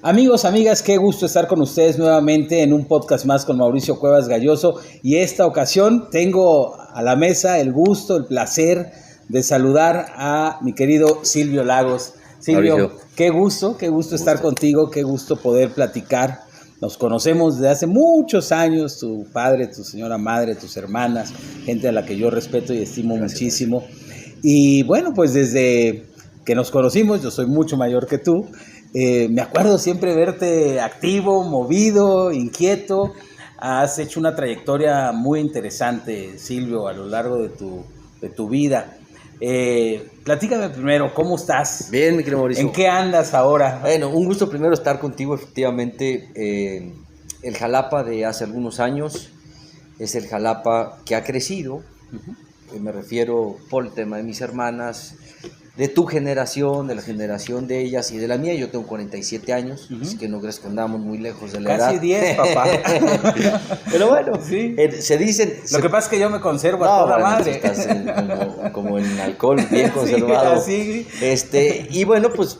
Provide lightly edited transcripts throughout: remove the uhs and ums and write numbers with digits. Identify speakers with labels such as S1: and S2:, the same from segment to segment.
S1: Amigos, amigas, qué gusto estar con ustedes nuevamente en un podcast más con Mauricio Cuevas Galloso, y esta ocasión tengo a la mesa el gusto, el placer de saludar a mi querido Silvio Lagos. Silvio,
S2: Mauricio,
S1: qué gusto estar contigo, qué gusto poder platicar. Nos conocemos desde hace muchos años, tu padre, tu señora madre, tus hermanas, gente a la que yo respeto y estimo muchísimo. Y bueno, pues desde que nos conocimos, yo soy mucho mayor que tú, me acuerdo siempre verte activo, movido, inquieto. Has hecho una trayectoria muy interesante, Silvio, a lo largo de tu vida. Platícame primero, ¿cómo estás?
S2: bien, mi querido Mauricio.
S1: ¿En qué andas ahora?
S2: Bueno, un gusto primero estar contigo, efectivamente. El Jalapa de hace algunos años es el Jalapa que ha crecido. Me refiero por el tema de mis hermanas, de tu generación, de la generación de ellas y de la mía. Yo tengo 47 años, así que no crees que andamos muy lejos de la edad.
S1: Casi 10, papá.
S2: Pero bueno,
S1: sí.
S2: Se dicen...
S1: Lo que pasa es que yo me conservo a toda madre.
S2: Estás como en alcohol, bien conservado.
S1: Sí,
S2: Y bueno, pues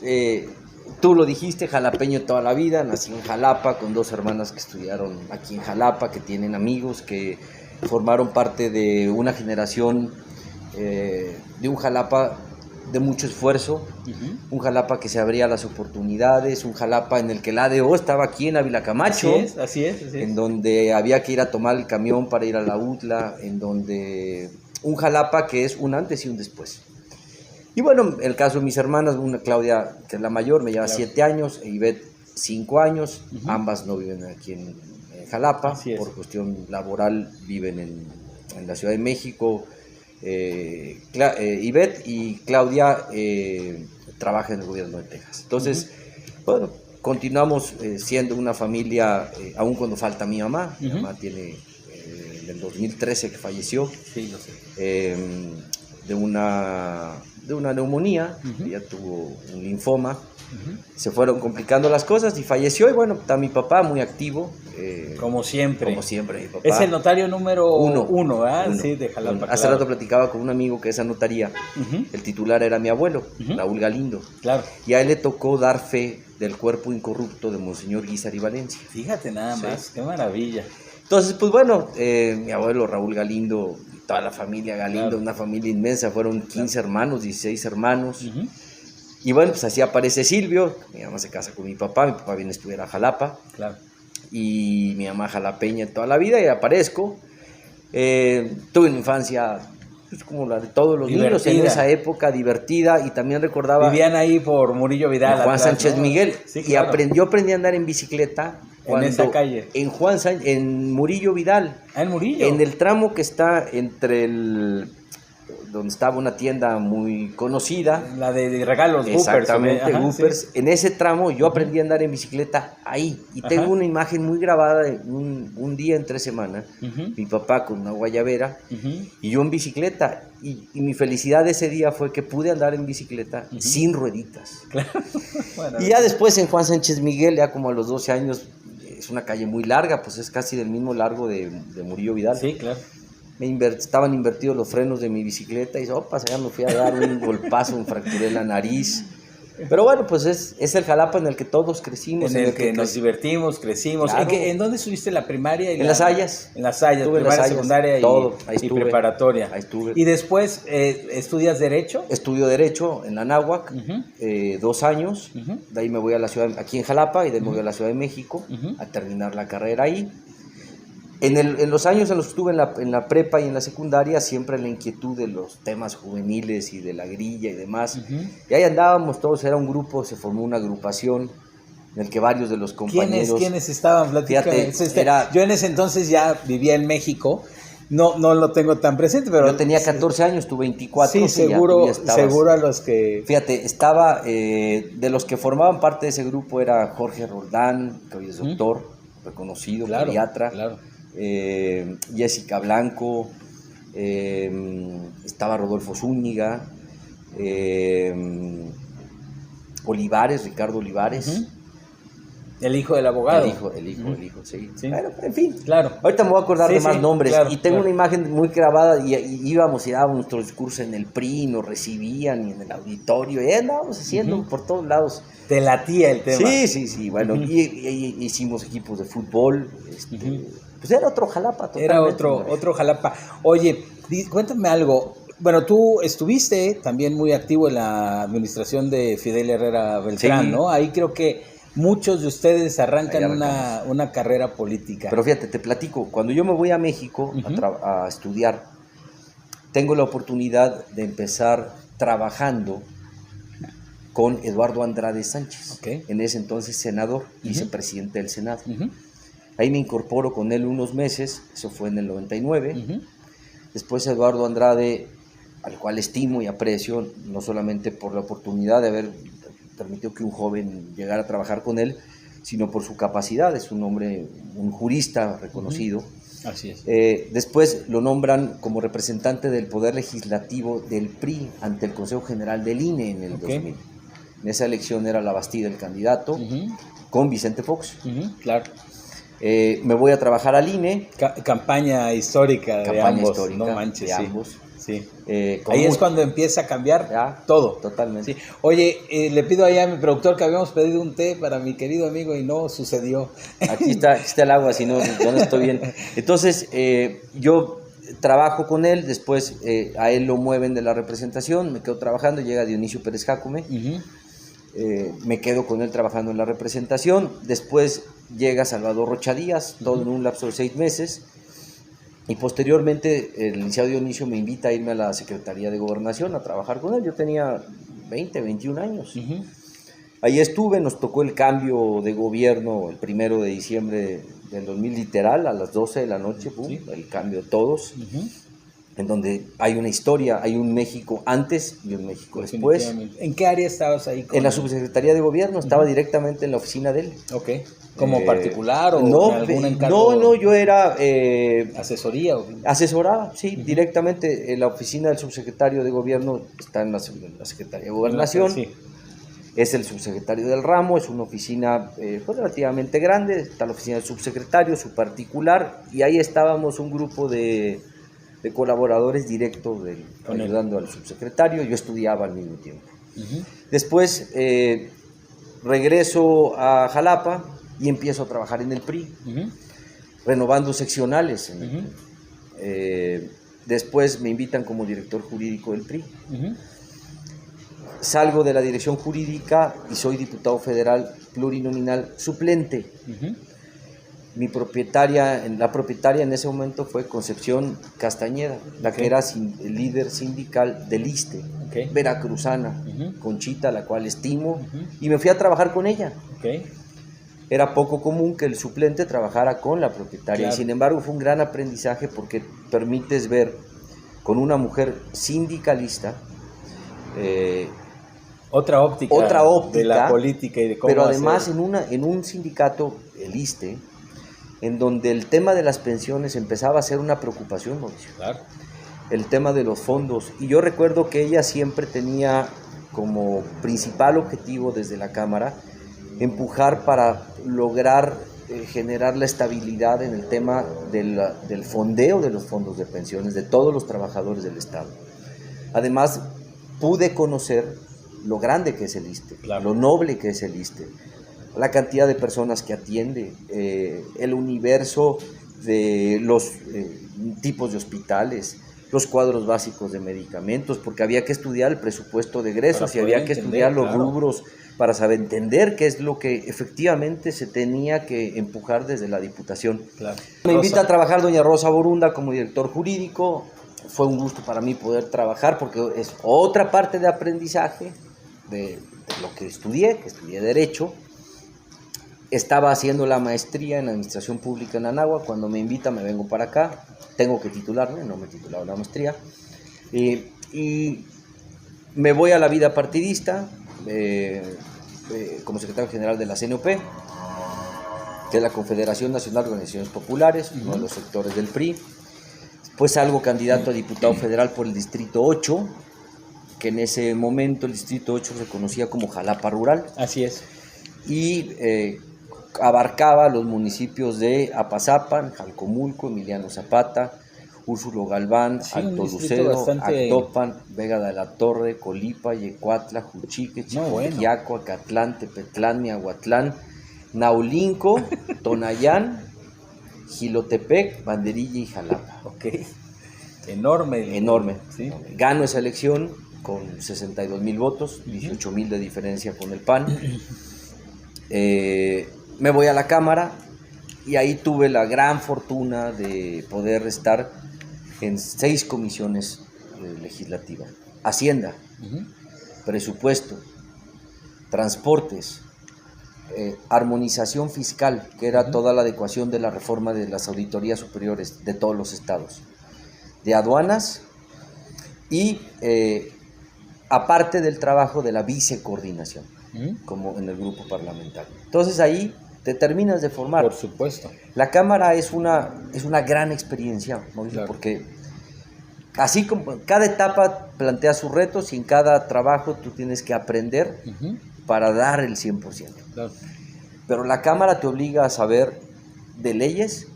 S2: tú lo dijiste, jalapeño toda la vida. Nací en Jalapa con dos hermanas que estudiaron aquí en Jalapa, que tienen amigos, que formaron parte de una generación de un Jalapa de mucho esfuerzo, un Jalapa que se abría las oportunidades, un Jalapa en el que el ADO estaba aquí en Ávila Camacho,
S1: así es.
S2: En donde había que ir a tomar el camión para ir a la UTLA, en donde un Jalapa que es un antes y un después. Y bueno, el caso de mis hermanas, una Claudia, que es la mayor, me lleva 7 años, e Ivette 5 años, ambas no viven aquí en Jalapa, por cuestión laboral viven en la Ciudad de México. Ivette y Claudia trabajan en el gobierno de Texas. Entonces, bueno, continuamos siendo una familia, aun cuando falta mi mamá. Mi mamá tiene, en el 2013 que falleció,
S1: sí, lo sé.
S2: De una neumonía. Ella tuvo un linfoma. Se fueron complicando las cosas y falleció. Y bueno, está mi papá muy activo.
S1: Como siempre,
S2: mi papá.
S1: Es el notario número uno, ¿verdad?
S2: Uno.
S1: Sí, de Jalapa.
S2: Hace rato platicaba con un amigo que esa notaría, el titular era mi abuelo, Raúl Galindo.
S1: Claro.
S2: Y a él le tocó dar fe del cuerpo incorrupto de Monseñor Guízar y Valencia.
S1: Fíjate nada más, qué maravilla.
S2: Entonces, pues bueno, mi abuelo Raúl Galindo, toda la familia Galindo, claro, una familia inmensa, fueron 15 hermanos, 16 hermanos. Y bueno, pues así aparece Silvio. Mi mamá se casa con mi papá viene a estudiar a Jalapa.
S1: Claro.
S2: Y mi mamá jalapeña toda la vida, y aparezco. Tuve una infancia pues, como la de todos los niños en esa época, divertida, y también recordaba...
S1: Vivían ahí por Murillo Vidal.
S2: Juan Sánchez, ¿no? Miguel.
S1: Sí, claro.
S2: Yo aprendí a andar en bicicleta.
S1: En esa calle.
S2: En Murillo Vidal.
S1: Ah, en Murillo.
S2: En el tramo que está entre donde estaba una tienda muy conocida.
S1: La de regalos,
S2: exactamente, Goopers. Sí. En ese tramo yo aprendí a andar en bicicleta ahí. Y tengo una imagen muy grabada de un día entre semana. Mi papá con una guayabera y yo en bicicleta. Y mi felicidad de ese día fue que pude andar en bicicleta sin rueditas. Claro. Bueno, y ya después en Juan Sánchez Miguel, ya como a los 12 años, es una calle muy larga, pues es casi del mismo largo de Murillo Vidal.
S1: Sí, claro.
S2: Estaban invertidos los frenos de mi bicicleta y ya me fui a dar un golpazo, me fracturé la nariz. Pero bueno, pues es el Jalapa en el que todos crecimos.
S1: En el que nos divertimos, crecimos.
S2: Claro.
S1: ¿En dónde estuviste la primaria?
S2: En Las Hayas.
S1: En Las Hayas, primaria, secundaria y preparatoria.
S2: Ahí estuve.
S1: ¿Y después estudias Derecho?
S2: Estudio Derecho en la Anáhuac, 2 años. De ahí me voy a la ciudad, aquí en Jalapa, y de ahí me voy a la Ciudad de México a terminar la carrera ahí. En los años en los que estuve en la prepa y en la secundaria, siempre la inquietud de los temas juveniles y de la grilla y demás. Y ahí andábamos todos, era un grupo, se formó una agrupación en el que varios de los compañeros...
S1: ¿Quiénes estaban?
S2: Fíjate,
S1: yo en ese entonces ya vivía en México, no lo tengo tan presente, pero...
S2: Yo tenía 14 años, tú 24.
S1: Sí, seguro a los que...
S2: Fíjate, estaba, de los que formaban parte de ese grupo era Jorge Roldán, que hoy es doctor, reconocido, pediatra. Claro. Jessica Blanco, estaba Rodolfo Zúñiga, Ricardo Olivares,
S1: El hijo del abogado.
S2: El hijo, sí. Bueno, en fin.
S1: Claro.
S2: Ahorita me voy a acordar de más nombres.
S1: Claro,
S2: y tengo una imagen muy grabada y íbamos y dábamos nuestro discurso en el PRI, nos recibían y en el auditorio, y andábamos haciendo por todos lados.
S1: Te latía el tema.
S2: Sí. Bueno, y hicimos equipos de fútbol. Pues era otro Jalapa.
S1: Era otro Jalapa. Oye, cuéntame algo. Bueno, tú estuviste también muy activo en la administración de Fidel Herrera Beltrán, ¿no? Ahí creo que muchos de ustedes arrancan una carrera política.
S2: Pero fíjate, te platico, cuando yo me voy a México a estudiar, tengo la oportunidad de empezar trabajando con Eduardo Andrade Sánchez, en ese entonces senador, vicepresidente del Senado. Ahí me incorporo con él unos meses, eso fue en el 99. Después Eduardo Andrade, al cual estimo y aprecio, no solamente por la oportunidad de haber permitió que un joven llegara a trabajar con él, sino por su capacidad. Es un hombre, un jurista reconocido.
S1: Así es.
S2: Después lo nombran como representante del Poder Legislativo del PRI ante el Consejo General del INE en el 2000. En esa elección era Labastida el candidato, con Vicente Fox.
S1: Claro.
S2: Me voy a trabajar al INE.
S1: Campaña histórica de ambos.
S2: No
S1: manches,
S2: de ambos.
S1: Sí. Ahí es cuando empieza a cambiar todo.
S2: Totalmente.
S1: Sí. Oye, le pido allá a mi productor que habíamos pedido un té para mi querido amigo y no sucedió.
S2: Aquí está el agua, si no, yo no estoy bien. Entonces, yo trabajo con él, después a él lo mueven de la representación, me quedo trabajando, llega Dionisio Pérez Jácome, me quedo con él trabajando en la representación, después llega Salvador Rocha Díaz, todo en un lapso de 6 meses. Y posteriormente el licenciado Dionisio me invita a irme a la Secretaría de Gobernación a trabajar con él. Yo tenía 20, 21 años. Ahí estuve, nos tocó el cambio de gobierno el 1 de diciembre del 2000, literal, a las 12 de la noche, el cambio de todos, en donde hay una historia, hay un México antes y un México después.
S1: ¿En qué área estabas ahí?
S2: En la Subsecretaría de Gobierno, estaba directamente en la oficina de él.
S1: ¿Como particular o
S2: no,
S1: algún encargo?
S2: No, yo era...
S1: ¿Asesoría?
S2: Asesoraba, sí, directamente. En la oficina del subsecretario de Gobierno está en la Secretaría de Gobernación. Es el subsecretario del ramo, es una oficina pues, relativamente grande. Está la oficina del subsecretario, su particular, y ahí estábamos un grupo de colaboradores directos ayudando al subsecretario. Yo estudiaba al mismo tiempo. Después regreso a Jalapa y empiezo a trabajar en el PRI, renovando seccionales. Después me invitan como director jurídico del PRI. Salgo de la dirección jurídica y soy diputado federal plurinominal suplente. La propietaria en ese momento fue Concepción Castañeda, la que era líder sindical del ISSSTE, veracruzana, Conchita, la cual estimo, y me fui a trabajar con ella. Era poco común que el suplente trabajara con la propietaria, y sin embargo fue un gran aprendizaje porque permites ver con una mujer sindicalista
S1: otra óptica de la política y de cómo
S2: pero además en un sindicato, el ISSSTE, en donde el tema de las pensiones empezaba a ser una preocupación, Mauricio. El tema de los fondos. Y yo recuerdo que ella siempre tenía como principal objetivo desde la Cámara empujar para lograr generar la estabilidad en el tema del fondeo de los fondos de pensiones de todos los trabajadores del Estado. Además, pude conocer lo grande que es el ISSSTE, lo noble que es el ISSSTE, la cantidad de personas que atiende, el universo de los tipos de hospitales, los cuadros básicos de medicamentos, porque había que estudiar el presupuesto de egresos y había que estudiar los rubros para saber entender qué es lo que efectivamente se tenía que empujar desde la Diputación. Me invita a trabajar doña Rosa Borunda como director jurídico. Fue un gusto para mí poder trabajar porque es otra parte de aprendizaje de lo que estudié Derecho. Estaba haciendo la maestría en Administración Pública en Anáhuac. Cuando me invita me vengo para acá. Tengo que titularme, no me he titulado la maestría. Y me voy a la vida partidista como secretario general de la CNOP, que es la Confederación Nacional de Organizaciones Populares, uno de los sectores del PRI. Pues salgo candidato a diputado federal por el Distrito 8, que en ese momento el Distrito 8 se conocía como Jalapa Rural.
S1: Así es.
S2: Y abarcaba los municipios de Apazapan, Jalcomulco, Emiliano Zapata, Úrsulo Galván,
S1: Sí,
S2: Alto
S1: un distrito
S2: Lucero,
S1: bastante...
S2: Actopan, Vega de la Torre, Colipa, Yecuatla, Juchique, Chicoquiaco, Acatlán, Tepetlán, Miahuatlán, Naulinco, Tonayán, Jilotepec, Banderilla y Jalapa.
S1: Ok, enorme.
S2: Enorme.
S1: ¿Sí?
S2: Gano esa elección con 62,000 votos, 18,000 de diferencia con el PAN. Me voy a la Cámara y ahí tuve la gran fortuna de poder estar en 6 comisiones legislativas. Hacienda, presupuesto, transportes, armonización fiscal, que era toda la adecuación de la reforma de las auditorías superiores de todos los estados, de aduanas y aparte del trabajo de la vicecoordinación, como en el grupo parlamentario. Entonces ahí te terminas de formar.
S1: Por supuesto.
S2: La Cámara es una gran experiencia, Mauricio, claro, porque así como cada etapa plantea sus retos y en cada trabajo tú tienes que aprender para dar el 100%. Claro. Pero la Cámara te obliga a saber de leyes,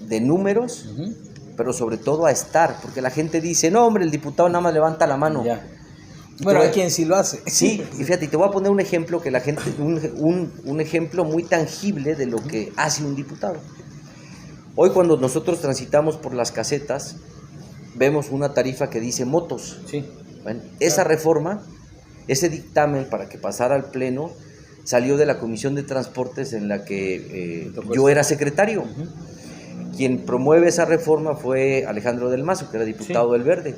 S2: de números, pero sobre todo a estar, porque la gente dice, no hombre, el diputado nada más levanta la mano.
S1: Ya. Bueno, hay quien sí lo hace.
S2: Sí, y fíjate, te voy a poner un ejemplo que la gente, un ejemplo muy tangible de lo que hace un diputado. Hoy cuando nosotros transitamos por las casetas, vemos una tarifa que dice motos.
S1: Sí.
S2: Bueno, esa reforma, ese dictamen para que pasara al Pleno, salió de la Comisión de Transportes en la que yo era secretario. Quien promueve esa reforma fue Alejandro del Mazo, que era diputado del Verde.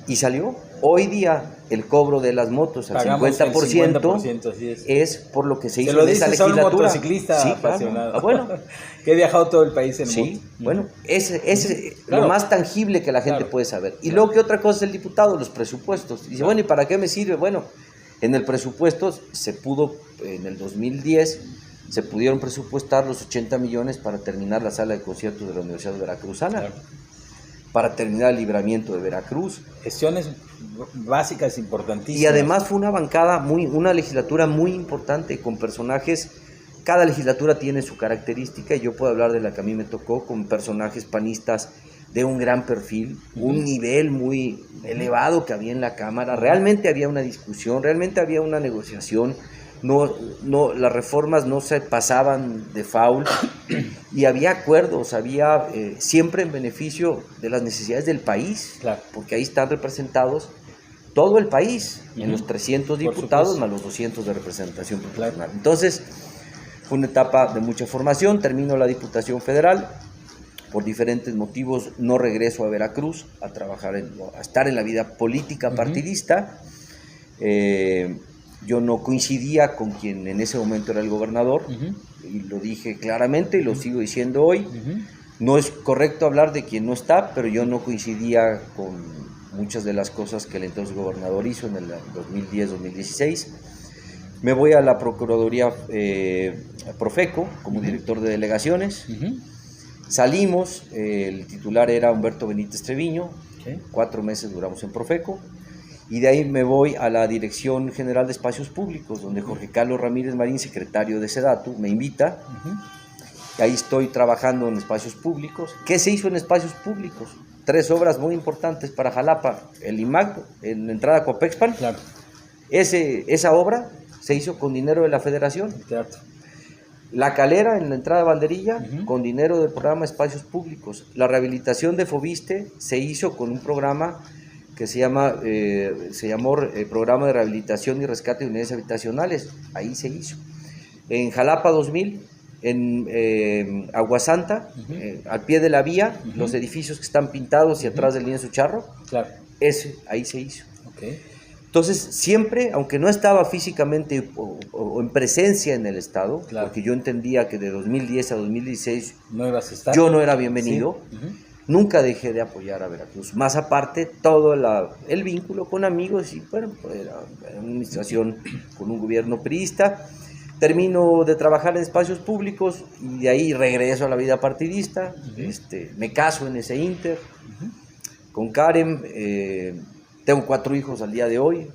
S2: Y salió. Hoy día el cobro de las motos al 50%, es por lo que se hizo en esa legislatura.
S1: Se lo dice un motociclista apasionado.
S2: Claro. Bueno,
S1: que he viajado todo el país en
S2: moto. Bueno, es
S1: claro,
S2: lo más tangible que la gente puede saber. Y luego, ¿qué otra cosa es el diputado? Los presupuestos. Dice, bueno, ¿y para qué me sirve? Bueno, en el presupuesto se pudo, en el 2010, se pudieron presupuestar los 80 millones para terminar la sala de conciertos de la Universidad Veracruzana. Claro. Para terminar el libramiento de Veracruz.
S1: Gestiones básicas importantísimas.
S2: Y además fue una bancada, una legislatura muy importante, con personajes, cada legislatura tiene su característica, y yo puedo hablar de la que a mí me tocó, con personajes panistas de un gran perfil, un nivel muy elevado que había en la Cámara, realmente había una discusión, realmente había una negociación, no, las reformas no se pasaban de faul y había acuerdos, había siempre en beneficio de las necesidades del país, claro, porque ahí están representados todo el país, en los 300 diputados más los 200 de representación proporcional. Claro. Entonces, fue una etapa de mucha formación, termino la Diputación Federal, por diferentes motivos no regreso a Veracruz a trabajar, a estar en la vida política partidista. Yo no coincidía con quien en ese momento era el gobernador, y lo dije claramente y lo sigo diciendo hoy. No es correcto hablar de quien no está, pero yo no coincidía con muchas de las cosas que el entonces gobernador hizo en el 2010-2016. Me voy a la Procuraduría Profeco como director de delegaciones. Salimos, el titular era Humberto Benítez Treviño, 4 meses duramos en Profeco. Y de ahí me voy a la Dirección General de Espacios Públicos, donde Jorge Carlos Ramírez Marín, secretario de SEDATU, me invita. Y ahí estoy trabajando en espacios públicos. ¿Qué se hizo en espacios públicos? 3 obras muy importantes para Jalapa. El IMAC, en la entrada a Copexpan. Claro. Esa obra se hizo con dinero de la Federación. Claro. La Calera, en la entrada de Banderilla, con dinero del programa Espacios Públicos. La rehabilitación de Fobiste se hizo con un programa que se llamó Programa de Rehabilitación y Rescate de Unidades Habitacionales. Ahí se hizo. En Jalapa 2000, en Aguasanta, al pie de la vía, los edificios que están pintados y atrás del lienzo charro, claro, ahí se hizo. Okay. Entonces, siempre, aunque no estaba físicamente o en presencia en el Estado, claro, porque yo entendía que de 2010 a 2016 no ibas a estar, yo no era bienvenido, sí. Nunca dejé de apoyar a Veracruz. Más aparte, todo el vínculo con amigos, y bueno, era una administración con un gobierno priista. Termino de trabajar en espacios públicos y de ahí regreso a la vida partidista. Me caso en ese inter con Karen. Tengo 4 hijos al día de hoy.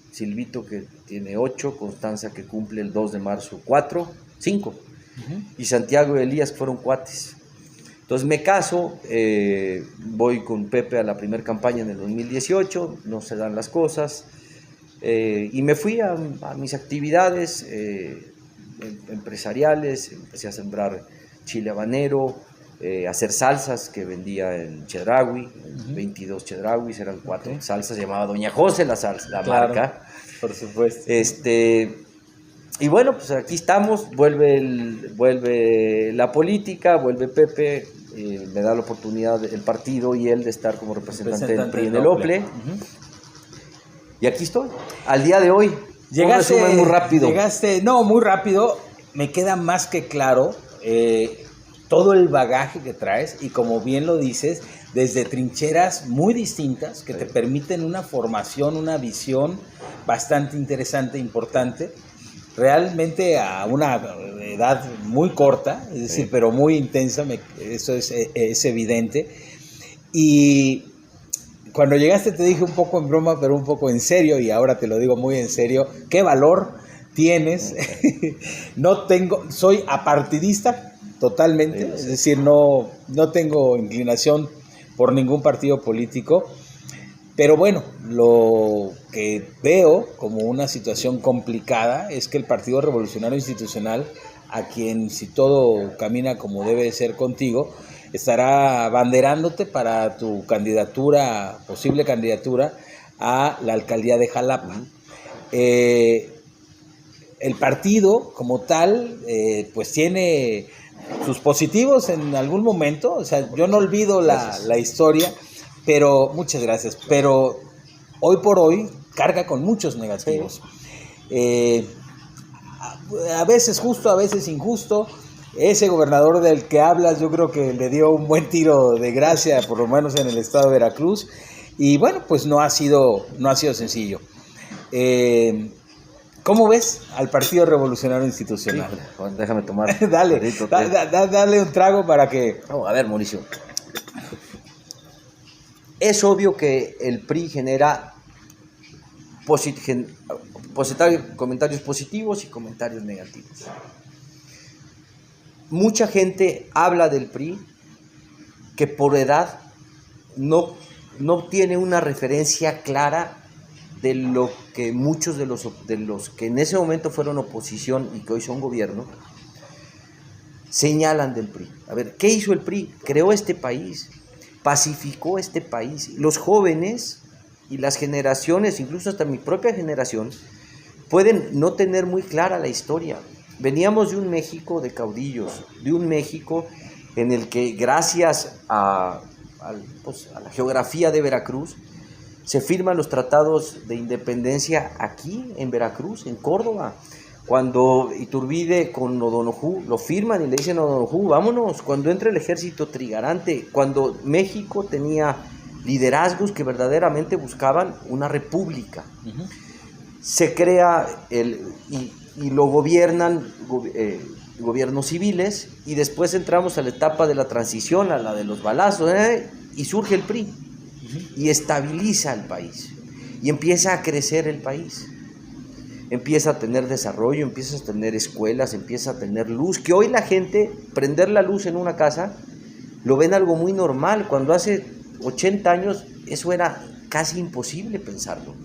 S2: Silvito, que tiene 8, Constanza, que cumple el 2 de marzo 5. y Santiago y Elías fueron cuates. Entonces me caso, voy con Pepe a la primera campaña en el 2018, no se dan las cosas, y me fui a mis actividades empresariales, empecé a sembrar chile habanero, hacer salsas que vendía en Chedraui, 22 Chedrauis, eran 4 salsas, se llamaba Doña José la marca.
S1: Por supuesto.
S2: Y bueno, pues aquí estamos, vuelve la política, vuelve Pepe, me da la oportunidad el partido y él de estar como representante del PRI en el OPLE. Y aquí estoy, al día de hoy.
S1: Llegaste
S2: muy rápido.
S1: No, muy rápido. Me queda más que claro todo el bagaje que traes y como bien lo dices, desde trincheras muy distintas que te permiten una formación, una visión bastante interesante, importante. Realmente a una edad muy corta, es decir, pero muy intensa, eso es evidente. Y cuando llegaste te dije un poco en broma, pero un poco en serio, y ahora te lo digo muy en serio, ¿qué valor tienes? Soy apartidista totalmente, es decir, no tengo inclinación por ningún partido político. Pero bueno, lo que veo como una situación complicada es que el Partido Revolucionario Institucional, a quien si todo camina como debe de ser contigo, estará abanderándote para tu candidatura, posible candidatura a la alcaldía de Jalapa. El partido como tal, pues tiene sus positivos en algún momento, o sea, yo no olvido la historia. Pero, muchas gracias, pero hoy por hoy carga con muchos negativos. A veces justo, a veces injusto. Ese gobernador del que hablas yo creo que le dio un buen tiro de gracia, por lo menos en el estado de Veracruz. Y bueno, pues no ha sido sencillo. ¿Cómo ves al Partido Revolucionario Institucional?
S2: Sí, bueno, déjame tomar.
S1: Dale un trago para que...
S2: A ver, Mauricio. Es obvio que el PRI genera comentarios positivos y comentarios negativos. Mucha gente habla del PRI que por edad no tiene una referencia clara de lo que muchos de los que en ese momento fueron oposición y que hoy son gobierno señalan del PRI. A ver, ¿qué hizo el PRI? Creó este país. Pacificó este país. Los jóvenes y las generaciones, incluso hasta mi propia generación, pueden no tener muy clara la historia. Veníamos de un México de caudillos, de un México en el que gracias a la geografía de Veracruz se firman los tratados de independencia aquí en Veracruz, en Córdoba. Cuando Iturbide con O'Donoghue lo firman y le dicen a O'Donoghue, vámonos, cuando entra el ejército trigarante, cuando México tenía liderazgos que verdaderamente buscaban una república. Se crea y lo gobiernan gobiernos civiles y después entramos a la etapa de la transición, a la de los balazos, y surge el PRI y estabiliza el país y empieza a crecer el país. Empieza a tener desarrollo, empieza a tener escuelas, empieza a tener luz, que hoy la gente, prender la luz en una casa, lo ven algo muy normal, cuando hace 80 años eso era casi imposible pensarlo.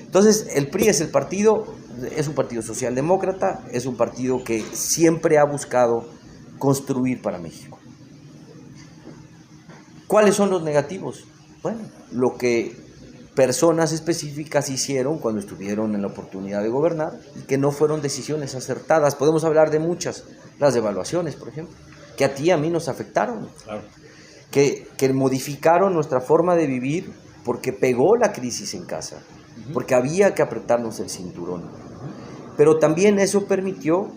S2: Entonces, el PRI es un partido socialdemócrata, es un partido que siempre ha buscado construir para México. ¿Cuáles son los negativos? Bueno, lo que personas específicas hicieron cuando estuvieron en la oportunidad de gobernar y que no fueron decisiones acertadas. Podemos hablar de muchas, las devaluaciones, por ejemplo, que a ti y a mí nos afectaron, claro. que modificaron nuestra forma de vivir porque pegó la crisis en casa, porque había que apretarnos el cinturón. Pero también eso permitió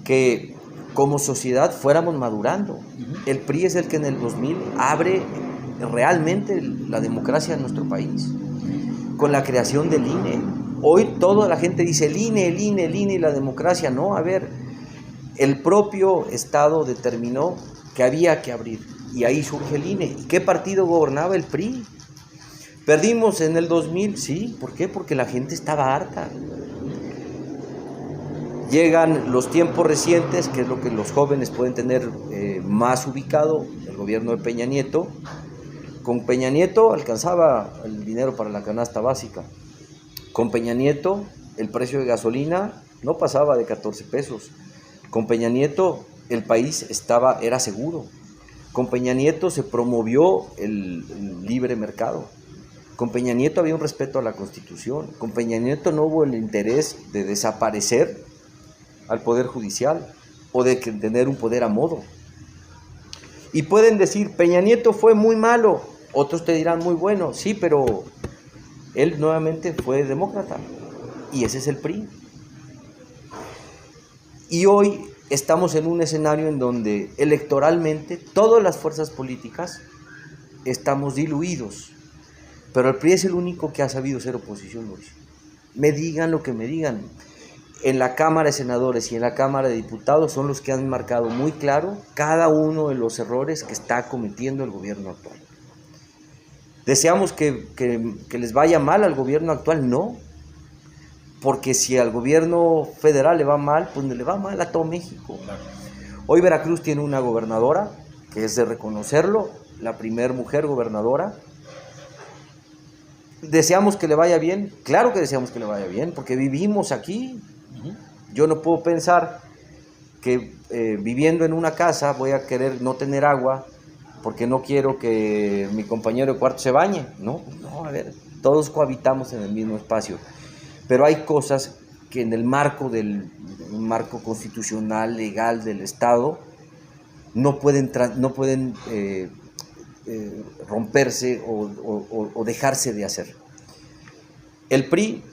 S2: que como sociedad fuéramos madurando. El PRI es el que en el 2000 abre realmente la democracia en nuestro país, con la creación del INE. Hoy toda la gente dice el INE y la democracia. No, a ver, el propio Estado determinó que había que abrir y ahí surge el INE. ¿Y qué partido gobernaba? El PRI. Perdimos en el 2000, sí, ¿por qué? Porque la gente estaba harta. Llegan los tiempos recientes, que es lo que los jóvenes pueden tener más ubicado, el gobierno de Peña Nieto. Con Peña Nieto alcanzaba el dinero para la canasta básica. Con Peña Nieto el precio de gasolina no pasaba de 14 pesos. Con Peña Nieto el país era seguro. Con Peña Nieto se promovió el libre mercado. Con Peña Nieto había un respeto a la Constitución. Con Peña Nieto no hubo el interés de desaparecer al Poder Judicial o de tener un poder a modo. Y pueden decir, Peña Nieto fue muy malo, otros te dirán muy bueno, sí, pero él nuevamente fue demócrata y ese es el PRI. Y hoy estamos en un escenario en donde electoralmente todas las fuerzas políticas estamos diluidos, pero el PRI es el único que ha sabido ser oposición, Luis. Me digan lo que me digan. En la Cámara de Senadores y en la Cámara de Diputados son los que han marcado muy claro cada uno de los errores que está cometiendo el gobierno actual. ¿Deseamos que les vaya mal al gobierno actual? No, porque si al gobierno federal le va mal, pues le va mal a todo México. Hoy Veracruz tiene una gobernadora, que es de reconocerlo, la primer mujer gobernadora. ¿Deseamos que le vaya bien? Claro que deseamos que le vaya bien, porque vivimos aquí. Yo no puedo pensar que viviendo en una casa voy a querer no tener agua porque no quiero que mi compañero de cuarto se bañe. No, a ver, todos cohabitamos en el mismo espacio. Pero hay cosas que en el marco marco constitucional, legal del Estado, no pueden romperse o dejarse de hacer. El PRI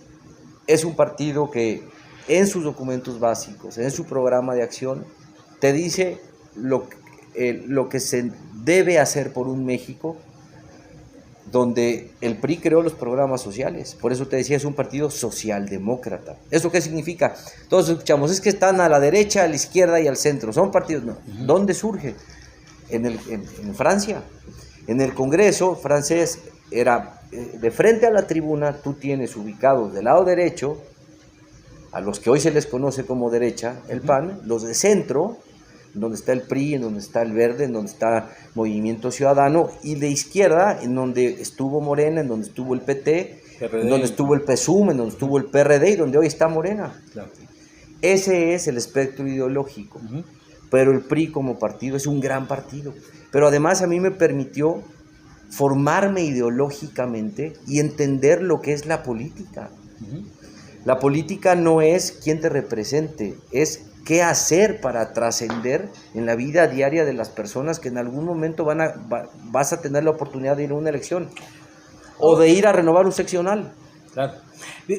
S2: es un partido que en sus documentos básicos, en su programa de acción, te dice lo que se debe hacer por un México donde el PRI creó los programas sociales. Por eso te decía, es un partido socialdemócrata. ¿Eso qué significa? Todos escuchamos, es que están a la derecha, a la izquierda y al centro. Son partidos, no. ¿Dónde surge? En Francia. En el Congreso francés era de frente a la tribuna, tú tienes ubicados del lado derecho a los que hoy se les conoce como derecha, el PAN, los de centro, en donde está el PRI, en donde está el Verde, en donde está Movimiento Ciudadano, y de izquierda, en donde estuvo Morena, en donde estuvo el PT, PRD, en donde estuvo el PSUM, en donde estuvo el PRD y donde hoy está Morena. Claro. Ese es el espectro ideológico. Pero el PRI como partido es un gran partido. Pero además a mí me permitió formarme ideológicamente y entender lo que es la política. La política no es quién te represente, es qué hacer para trascender en la vida diaria de las personas que en algún momento vas a tener la oportunidad de ir a una elección o de ir a renovar un seccional.
S1: Claro.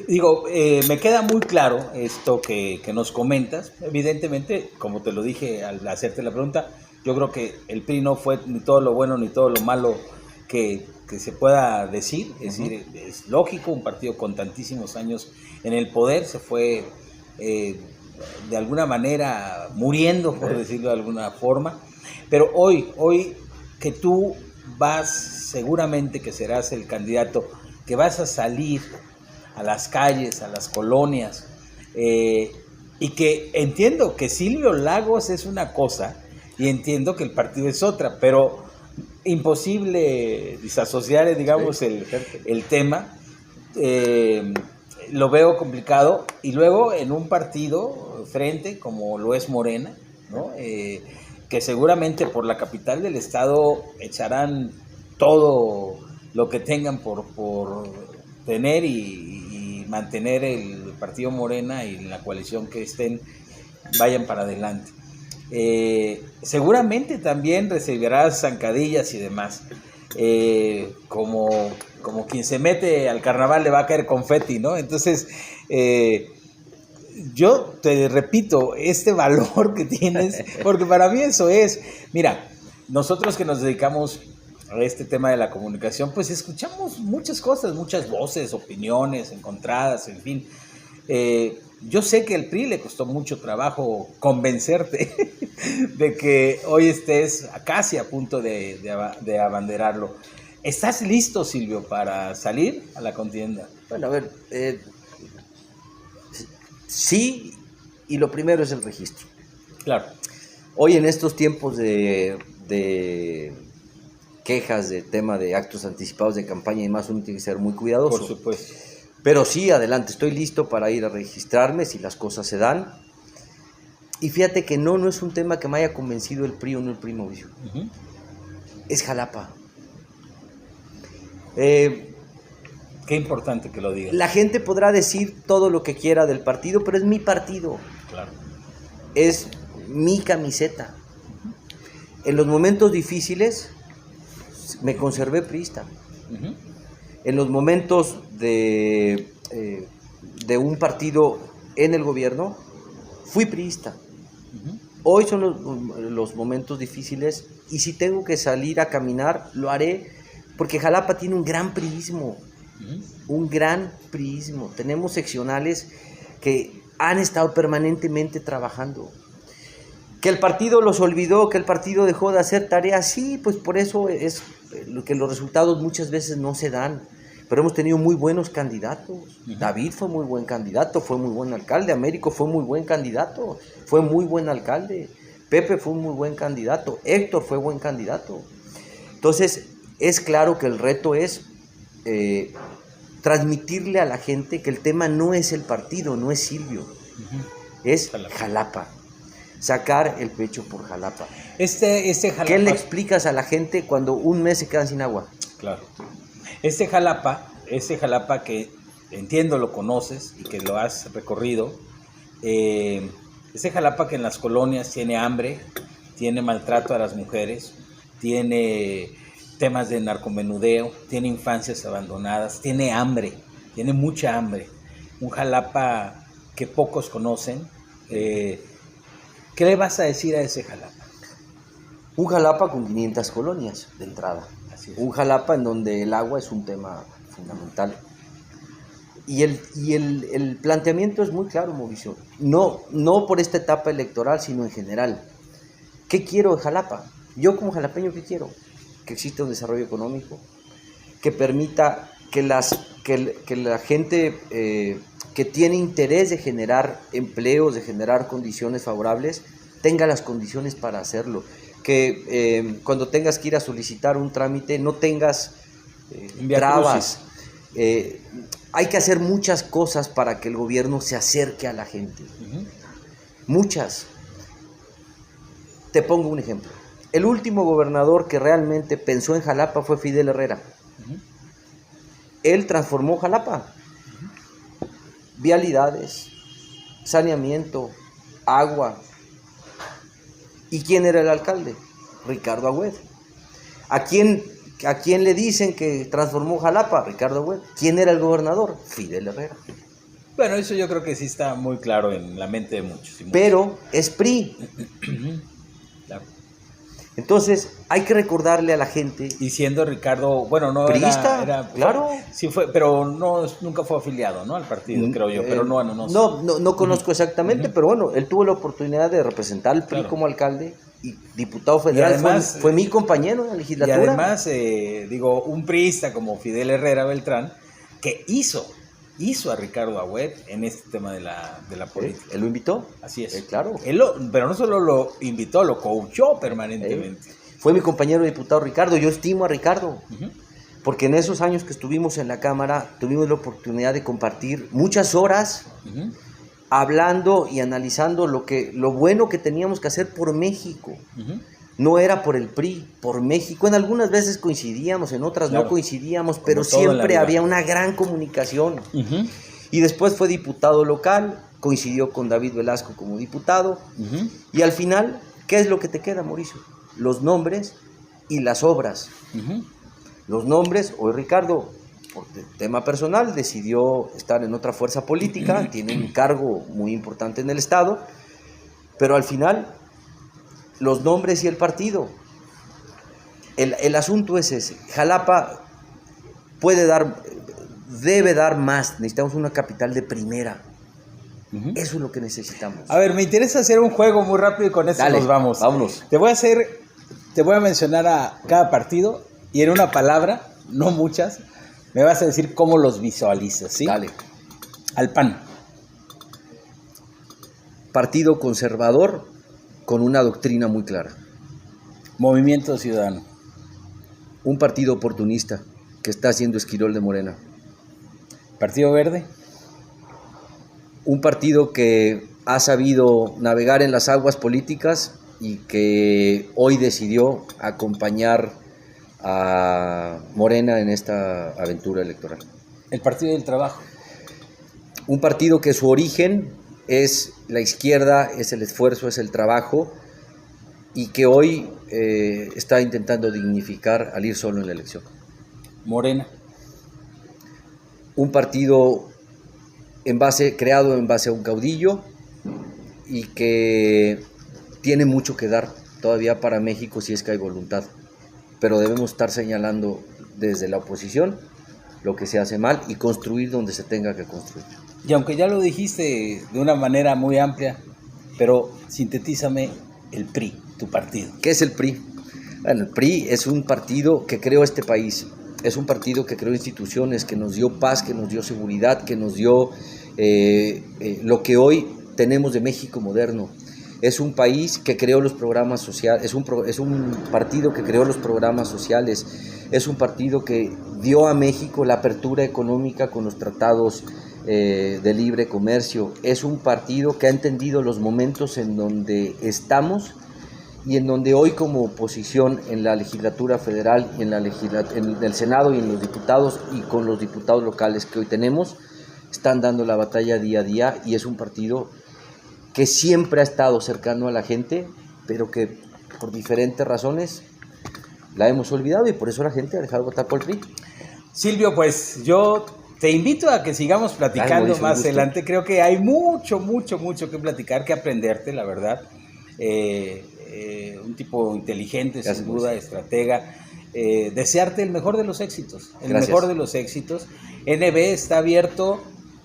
S1: Digo, me queda muy claro esto que nos comentas. Evidentemente, como te lo dije al hacerte la pregunta, yo creo que el PRI no fue ni todo lo bueno ni todo lo malo que se pueda decir. Es decir, es lógico, un partido con tantísimos años en el poder se fue de alguna manera muriendo, por decirlo de alguna forma. Pero hoy que tú vas, seguramente que serás el candidato, que vas a salir a las calles, a las colonias, y que entiendo que Silvio Lagos es una cosa y entiendo que el partido es otra, pero imposible disasociar, digamos, el tema. Lo veo complicado, y luego en un partido frente como lo es Morena, ¿no? Que seguramente por la capital del estado echarán todo lo que tengan por tener y mantener el partido Morena y la coalición que estén, vayan para adelante. Seguramente también recibirás zancadillas y demás. Como quien se mete al carnaval le va a caer confeti, ¿no? Entonces, yo te repito, este valor que tienes, porque para mí eso es, mira, nosotros que nos dedicamos a este tema de la comunicación, pues escuchamos muchas cosas, muchas voces, opiniones encontradas, en fin. Yo sé que al PRI le costó mucho trabajo convencerte de que hoy estés casi a punto de abanderarlo. ¿Estás listo, Silvio, para salir a la contienda?
S2: Bueno, a ver, sí, y lo primero es el registro.
S1: Claro.
S2: Hoy en estos tiempos de quejas de tema de actos anticipados de campaña y más, uno tiene que ser muy cuidadoso.
S1: Por supuesto.
S2: Pero sí, adelante, estoy listo para ir a registrarme si las cosas se dan. Y fíjate que no es un tema que me haya convencido el PRI o no el PRI, Mauricio.
S1: Uh-huh.
S2: Es Jalapa.
S1: Qué importante que lo digas.
S2: La gente podrá decir todo lo que quiera del partido, pero es mi partido.
S1: Claro.
S2: Es mi camiseta. En los momentos difíciles me conservé priista.
S1: Uh-huh. En
S2: los momentos de un partido en el gobierno, fui priista. Uh-huh. Hoy son los momentos difíciles y si tengo que salir a caminar, lo haré, porque Jalapa tiene un gran priismo. Uh-huh. Un gran priismo. Tenemos seccionales que han estado permanentemente trabajando. Que el partido los olvidó, que el partido dejó de hacer tareas, sí, pues por eso es que los resultados muchas veces no se dan. Pero hemos tenido muy buenos candidatos. Uh-huh. David fue muy buen candidato, fue muy buen alcalde. Américo fue muy buen candidato, fue muy buen alcalde. Pepe fue un muy buen candidato. Héctor fue buen candidato. Entonces, es claro que el reto es transmitirle a la gente que el tema no es el partido, no es Silvio, uh-huh. Es Jalapa. Sacar el pecho por Jalapa.
S1: Jalapa.
S2: ¿Qué le explicas a la gente cuando un mes se quedan sin agua?
S1: Claro. Ese Jalapa que entiendo lo conoces y que lo has recorrido, ese Jalapa que en las colonias tiene hambre, tiene maltrato a las mujeres, tiene temas de narcomenudeo, tiene infancias abandonadas, tiene hambre, tiene mucha hambre. Un Jalapa que pocos conocen. ¿Qué le vas a decir a ese Jalapa?
S2: Un Jalapa con 500 colonias de entrada.
S1: Así es.
S2: Un Jalapa en donde el agua es un tema fundamental. Y el planteamiento es muy claro, Mauricio. No por esta etapa electoral, sino en general. ¿Qué quiero de Jalapa? Yo como jalapeño, ¿qué quiero? Que exista un desarrollo económico, que permita que la gente que tiene interés de generar empleos, de generar condiciones favorables, tenga las condiciones para hacerlo. Que cuando tengas que ir a solicitar un trámite no tengas trabas. Hay que hacer muchas cosas para que el gobierno se acerque a la gente. Uh-huh. Muchas. Te pongo un ejemplo. El último gobernador que realmente pensó en Jalapa fue Fidel Herrera. Uh-huh. Él transformó Jalapa. Uh-huh. Vialidades, saneamiento, agua. ¿Y quién era el alcalde? Ricardo Agüed. ¿A quién le dicen que transformó Jalapa? Ricardo Agüed. ¿Quién era el gobernador? Fidel Herrera.
S1: Bueno, eso yo creo que sí está muy claro en la mente de muchos.
S2: Pero es PRI.
S1: Claro.
S2: Entonces, hay que recordarle a la gente.
S1: Y siendo Ricardo, bueno, no
S2: priista,
S1: era
S2: claro.
S1: Sí fue, pero nunca fue afiliado, ¿no? Al partido, creo yo, pero
S2: no conozco exactamente, pero bueno, él tuvo la oportunidad de representar al PRI como alcalde y diputado federal. Y además, fue mi compañero en la legislatura.
S1: Y además, un priista como Fidel Herrera Beltrán, que hizo a Ricardo Agüed en este tema de la política.
S2: ¿Él lo invitó?
S1: Así es.
S2: Claro.
S1: Pero no solo lo invitó, lo coachó permanentemente.
S2: Fue mi compañero diputado Ricardo. Yo estimo a Ricardo. Uh-huh. Porque en esos años que estuvimos en la Cámara, tuvimos la oportunidad de compartir muchas horas, uh-huh, hablando y analizando lo bueno que teníamos que hacer por México. Uh-huh. No era por el PRI, por México. En algunas veces coincidíamos, en otras no coincidíamos, pero siempre había una gran comunicación. Uh-huh. Y después fue diputado local, coincidió con David Velasco como diputado. Uh-huh. Y al final, ¿qué es lo que te queda, Mauricio? Los nombres y las obras. Uh-huh. Los nombres, hoy Ricardo, por tema personal, decidió estar en otra fuerza política, tiene un cargo muy importante en el Estado, pero al final, los nombres y el partido. El asunto es ese. Jalapa debe dar más. Necesitamos una capital de primera. Uh-huh. Eso es lo que necesitamos.
S1: A ver, me interesa hacer un juego muy rápido y con esto nos vamos.
S2: Vámonos.
S1: Te voy a mencionar a cada partido y en una palabra, no muchas, me vas a decir cómo los visualizas, ¿sí?
S2: Dale.
S1: Al PAN.
S2: partido conservador con una doctrina muy clara.
S1: Movimiento Ciudadano.
S2: Un partido oportunista que está haciendo Esquirol de Morena.
S1: Partido Verde.
S2: Un partido que ha sabido navegar en las aguas políticas y que hoy decidió acompañar a Morena en esta aventura electoral.
S1: El Partido del Trabajo.
S2: Un partido que su origen es la izquierda, es el esfuerzo, es el trabajo, y que hoy está intentando dignificar al ir solo en la elección.
S1: Morena.
S2: Un partido creado en base a un caudillo y que tiene mucho que dar todavía para México si es que hay voluntad, pero debemos estar señalando desde la oposición lo que se hace mal y construir donde se tenga que construir.
S1: Y aunque ya lo dijiste de una manera muy amplia, pero sintetízame el PRI, tu partido.
S2: ¿Qué es el PRI? Bueno, el PRI es un partido que creó este país, es un partido que creó instituciones, que nos dio paz, que nos dio seguridad, que nos dio lo que hoy tenemos de México moderno. Es un país que creó los programas sociales, es un partido que creó los programas sociales, es un partido que dio a México la apertura económica con los tratados de libre comercio, es un partido que ha entendido los momentos en donde estamos y en donde hoy como oposición en la legislatura federal, en el Senado y en los diputados y con los diputados locales que hoy tenemos, están dando la batalla día a día, y es un partido que siempre ha estado cercano a la gente, pero que por diferentes razones la hemos olvidado y por eso la gente ha dejado de votar por el PRI.
S1: Silvio, pues yo te invito a que sigamos platicando más adelante. Creo que hay mucho que platicar, que aprenderte, la verdad. Un tipo inteligente, sin duda, estratega. Desearte el mejor de los éxitos.
S2: Gracias.
S1: Mejor de los éxitos. NB está abierto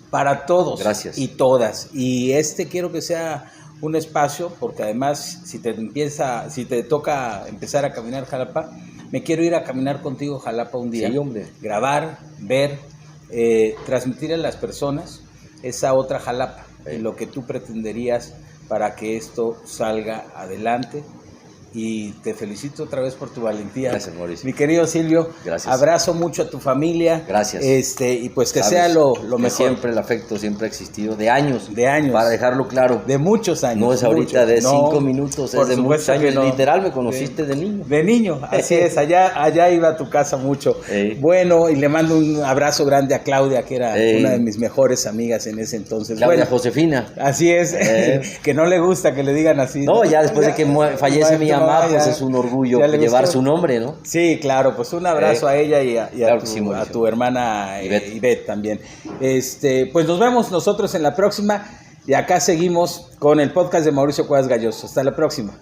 S1: para todos.
S2: Gracias.
S1: Y todas. Y quiero que sea un espacio, porque además si te toca empezar a caminar Jalapa, me quiero ir a caminar contigo Jalapa un día.
S2: Sí, hombre.
S1: Grabar, ver, transmitir a las personas esa otra Jalapa, y lo que tú pretenderías para que esto salga adelante. Y te felicito otra vez por tu valentía.
S2: Gracias, Mauricio.
S1: Mi querido Silvio,
S2: gracias.
S1: Abrazo mucho a tu familia.
S2: Gracias.
S1: Y pues que sea lo mejor.
S2: Siempre el afecto siempre ha existido, de años. Para dejarlo claro.
S1: De muchos años.
S2: No es ahorita de 5 minutos, es de muchos años. No. Literal, me conociste de niño.
S1: De niño, así es. Allá iba a tu casa mucho. Bueno, y le mando un abrazo grande a Claudia, que era una de mis mejores amigas en ese entonces.
S2: Claudia Josefina.
S1: Así es. Que no le gusta que le digan así.
S2: No, ya después de que fallece mi mamá, pues es un orgullo llevar su nombre, ¿no?
S1: Sí, claro, pues un abrazo a ella y a tu hermana Ivette también. Pues nos vemos nosotros en la próxima, y acá seguimos con el podcast de Mauricio Cuevas Galloso. Hasta la próxima.